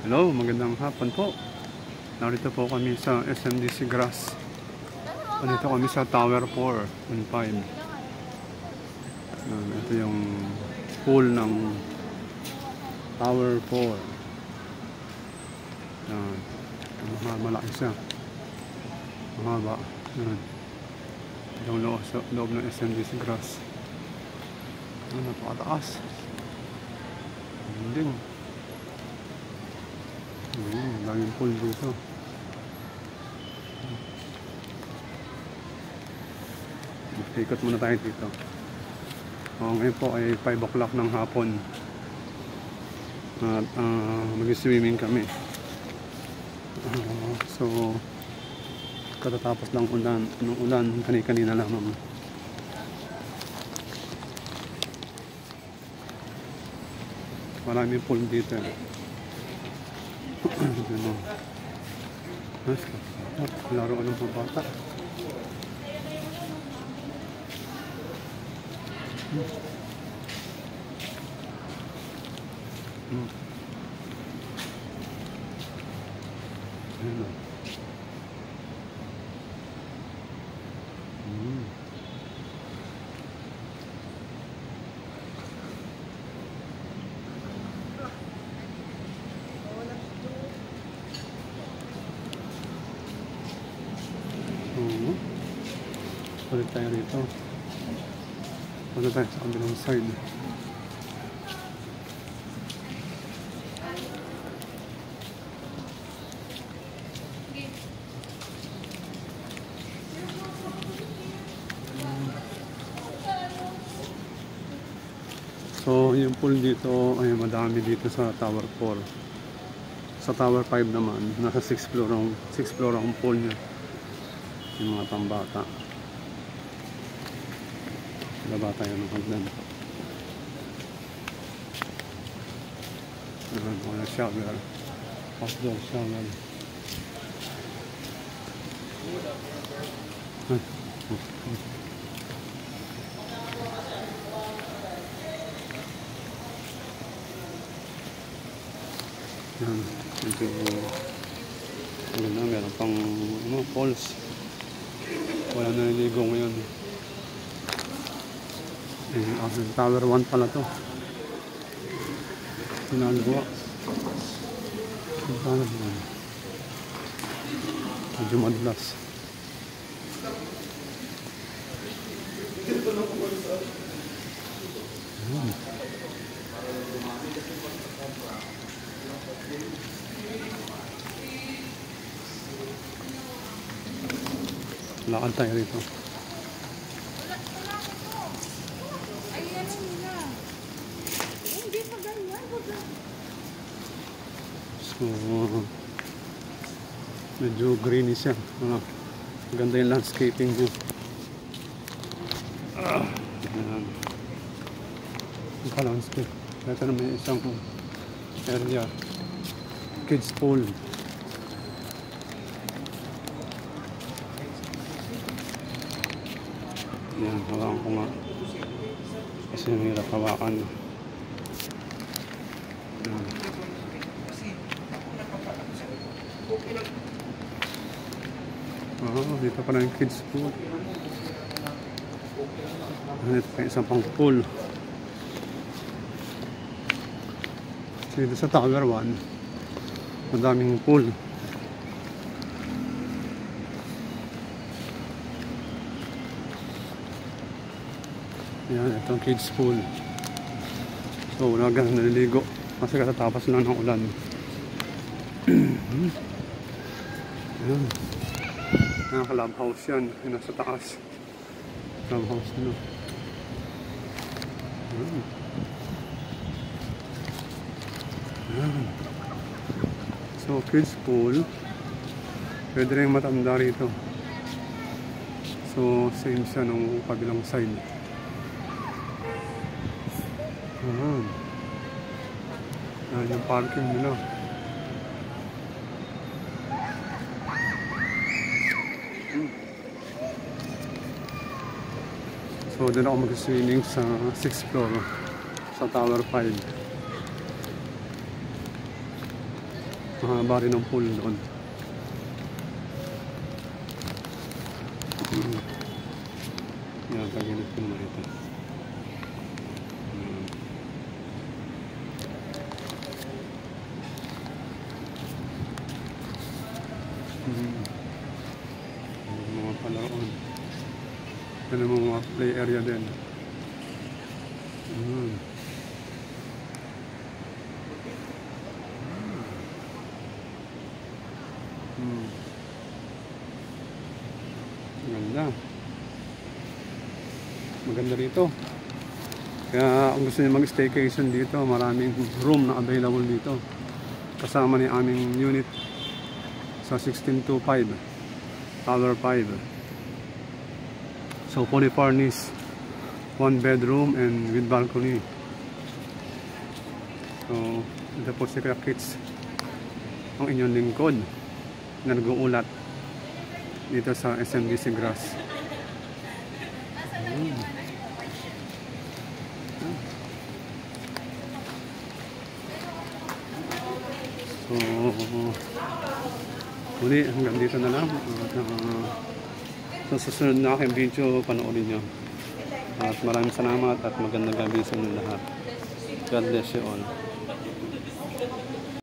Hello, magandang hapon po. Narito po kami sa SMDC Grass. Nandito kami sa Tower 4 and 5. Ito yung pool ng Tower 4. Malaki siya. Mahaba. Yung loob ng SMDC Grass. Napakataas. Hindi. Daming pool dito. Ikot muna tayo dito. Ngayon po ay 5 o'clock ng hapon. At mag-swimming kami. So katatapos lang ng ulan kanina lamang. Maraming pool dito. Laro ng mga bata. Balik tayo rito. Punta tayo sa kabilang side. So yung pool dito ay madami dito sa Tower 4. Sa Tower 5 naman, nasa 6th floor ang pool niya. Yung mga pambata. Baba tayo ng hagdan. Wala shower. Outdoor shower. Yan. Ito yung meron pang falls. Wala na niligo ngayon. Tower 1 pala to. Sinagawa. Medyo madulas. Lakad tayo rito. So, medyo greeny siya. Ganda yung landscaping niya. Ayan. Landscape. Ito naman yung isang area. Kids pool. Ayan, hawakan ko nga. Kasi mahirap hawakan. Ayan. Dito pa na yung kids pool. Dito pa yung isang pang pool. Dito sa Tower 1 madaming pool. Yan, itong kids pool. So wala ganang naliligo kasi katatapos lang ng ulan. Ayan. Clubhouse yan. Yung nasa taas. Clubhouse na. Ayan. So, kids pool. Pwede rin matanda rito. So, same siya nung kabilang side. Ayan. Ayan yung parking nila. So doon ako mag-swimming sa 6th floor sa Tower 5. Mahaba rin ang pool doon. Yan, pag-init ko naman ito. Mga palaon. Yan ang mga play area din. Ganda. Maganda rito. Kaya kung gusto niyo mag-staycation dito, maraming room na available dito. Kasama ni aming unit sa 1625 Tower 5. So fully furnished, 1 bedroom and with balcony. So ito po si Kuya Kits, ang inyong lingkod na nag-uulat dito sa SMBC Grass. So muli hanggang dito na lang. Sa susunod na aking video, panoorin nyo. At maraming salamat at magandang gabi sa inyo lahat. God bless you all.